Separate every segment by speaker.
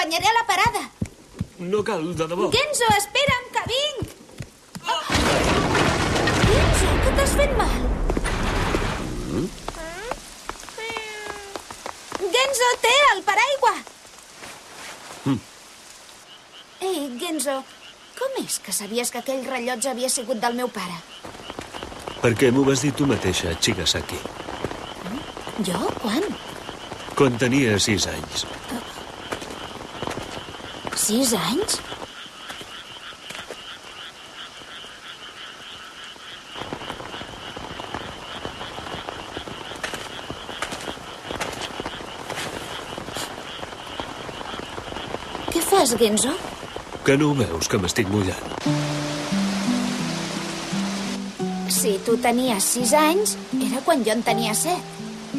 Speaker 1: T'acompanyaré a la parada.
Speaker 2: No cal, de debò.
Speaker 1: Genzo, espera'm, que vinc! Genzo, que t'has fet mal? Genzo, té el paraigua! Ei, Genzo, com és que sabies que aquell rellotge havia sigut del meu pare?
Speaker 2: Perquè m'ho vas dir tu mateixa, Chigasaki.
Speaker 1: Jo? Quan?
Speaker 2: Quan tenia 6 anys.
Speaker 1: 6 anys? Què fas, Genzo?
Speaker 2: Que no ho veus, que m'estic mullant?
Speaker 1: Si tu tenies 6 anys, era quan jo en tenia 7.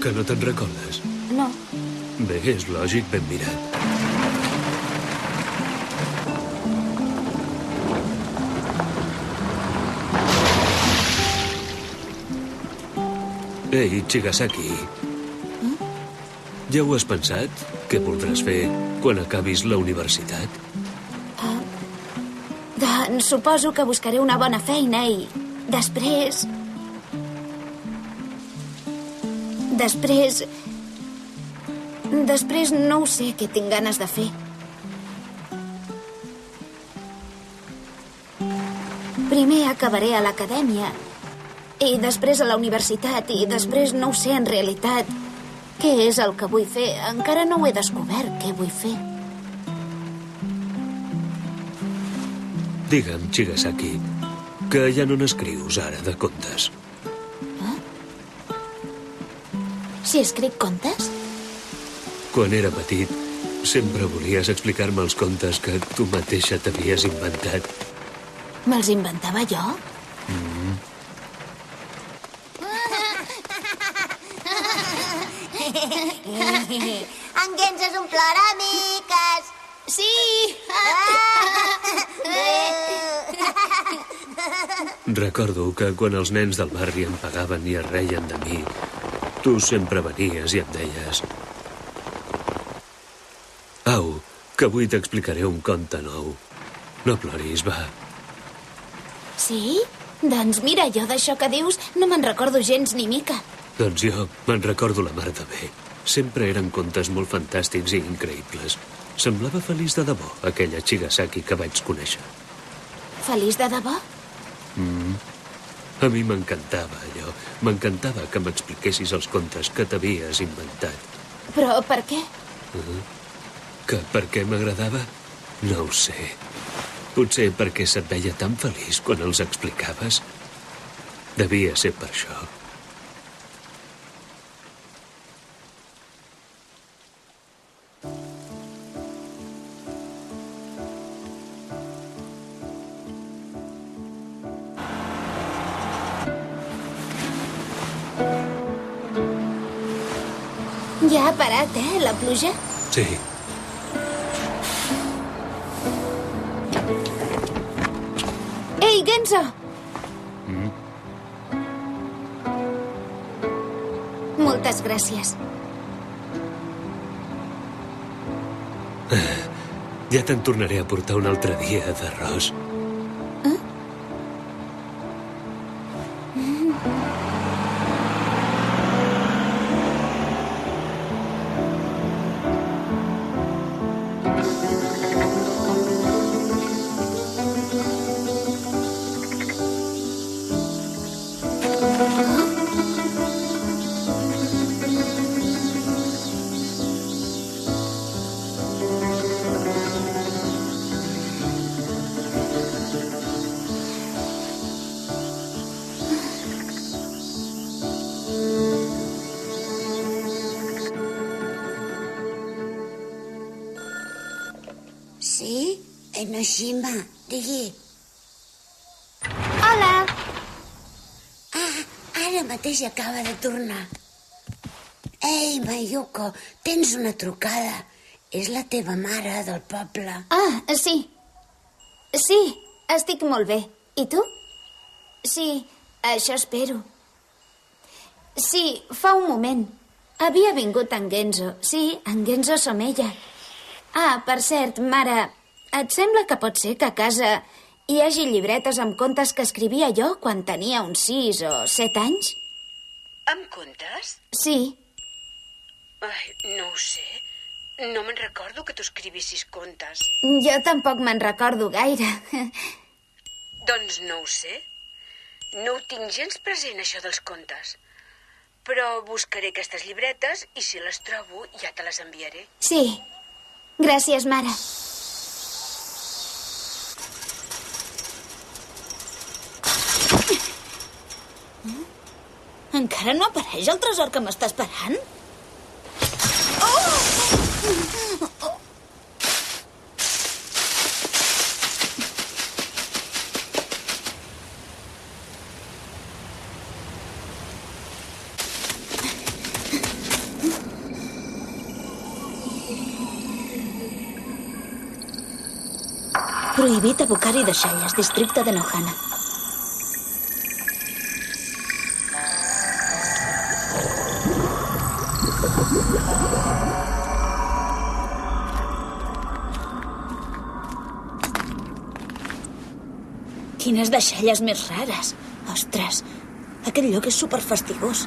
Speaker 2: Que no te'n recordes?
Speaker 1: No.
Speaker 2: Bé, és lògic, ben mirat. Ei, Chigasaki. Ja ho has pensat? Què voldràs fer quan acabis la universitat?
Speaker 1: Doncs suposo que buscaré una bona feina i després... Després no ho sé què tinc ganes de fer. Primer acabaré a l'acadèmia i després a la universitat i després no ho sé en realitat què és el que vull fer. Encara no ho he descobert, què vull fer.
Speaker 2: Digue'm, Chigasaki, que ja no n'escrius ara de contes.
Speaker 1: Si escric contes?
Speaker 2: Quan era petit, sempre volies explicar-me els contes que tu mateixa t'havies inventat.
Speaker 1: Me'ls inventava jo?
Speaker 3: En Genzo és un ploramiques.
Speaker 1: Sí!
Speaker 2: Recordo que quan els nens del barri em pagaven i es reien de mi, tu sempre venies i em deies: Au, que avui t'explicaré un conte nou. No ploris, va.
Speaker 1: Sí? Doncs mira, jo d'això que dius no me'n recordo gens ni mica.
Speaker 2: Doncs jo me'n recordo la mar de bé. Sempre eren contes molt fantàstics i increïbles. Semblava feliç de debò, aquella Chigasaki que vaig conèixer.
Speaker 1: Feliç de debò?
Speaker 2: A mi m'encantava allò. M'encantava que m'expliquessis els contes que t'havies inventat.
Speaker 1: Però per què?
Speaker 2: Que per què m'agradava? No ho sé. Potser perquè se't veia tan feliç quan els explicaves. Devia ser per això.
Speaker 1: Ja ha parat, la pluja?
Speaker 2: Sí.
Speaker 1: Ei, Genzo! Moltes gràcies.
Speaker 2: Ja te'n tornaré a portar un altre dia d'arròs.
Speaker 3: Sí? Enoshima, digui.
Speaker 1: Hola!
Speaker 3: Ara mateix acaba de tornar. Ei, Mayuko, tens una trucada. És la teva mare del poble.
Speaker 1: Sí. Sí, estic molt bé. I tu? Sí, això espero. Sí, fa un moment. Havia vingut en Genzo. Sí, en Genzo som ella. Ah, per cert, mare, et sembla que pot ser que a casa hi hagi llibretes amb contes que escrivia jo quan tenia uns 6 o 7 anys?
Speaker 3: Amb contes?
Speaker 1: Sí.
Speaker 3: Ai, no ho sé. No me'n recordo que tu escrivissis contes.
Speaker 1: Jo tampoc me'n recordo gaire.
Speaker 3: Doncs no ho sé. No ho tinc gens present, això dels contes. Però buscaré aquestes llibretes i si les trobo ja te les enviaré.
Speaker 1: Sí. Gràcies, mare. Encara no apareix el tresor que m'està esperant? Prohibit abocar-hi deixalles, districte de Nohana. Quines deixalles més rares. Ostres, aquest lloc és superfastigós.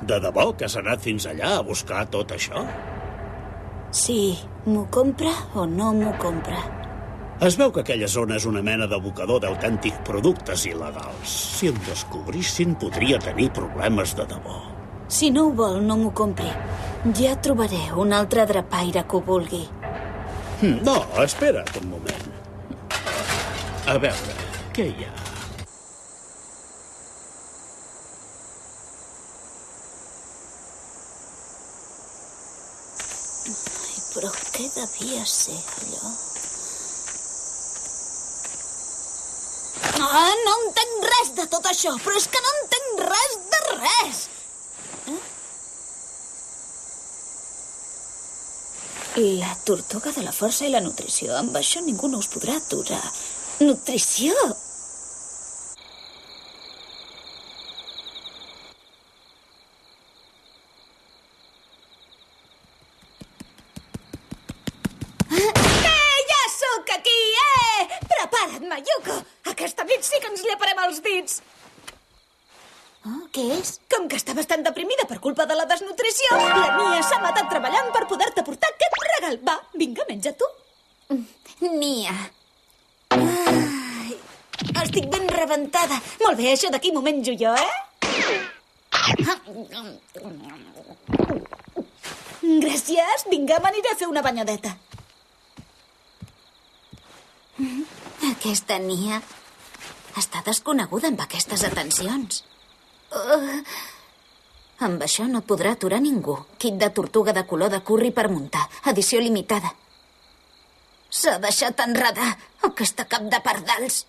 Speaker 4: De debò que has anat fins allà a buscar tot això?
Speaker 1: Sí, m'ho compra o no m'ho compra?
Speaker 4: Es veu que aquella zona és una mena d'abocador d'autèntics productes il·legals. Si em descobrissin, podria tenir problemes de debò.
Speaker 1: Si no ho vol, no m'ho compri. Ja trobaré un altre drapaire que ho vulgui.
Speaker 4: No, espera't un moment. A veure, què hi ha?
Speaker 1: Però què devia ser, allò? Ah, no entenc res de tot això, però és que no entenc res de res! La tortuga de la força i la nutrició. Amb això ningú no us podrà aturar. Nutrició! Ja sóc aquí, Prepara't, Mayuko! Aquesta nit sí que ens lleparem els dits! Oh, què és? Com que estaves tan deprimida per culpa de la desnutrició, la Nia s'ha matat treballant per poder-te portar aquest regal. Va, vinga, menja tu. Nia. Ai, estic ben rebentada. Molt bé, això d'aquí m'ho menjo jo, Gràcies. Vinga, m'aniré a fer una banyadeta. Aquesta Nia està desconeguda amb aquestes atencions. Amb això no et podrà aturar ningú. Kit de tortuga de color de curri per muntar. Edició limitada. S'ha deixat enredar. Aquesta cap de pardals.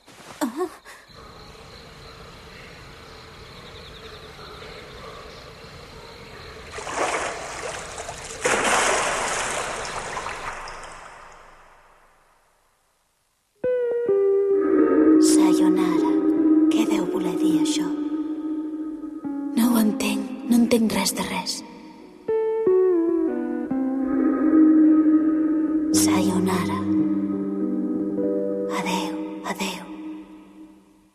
Speaker 1: Sayonara. Què deu voler dir això? No ho entenc. No entenc res de res.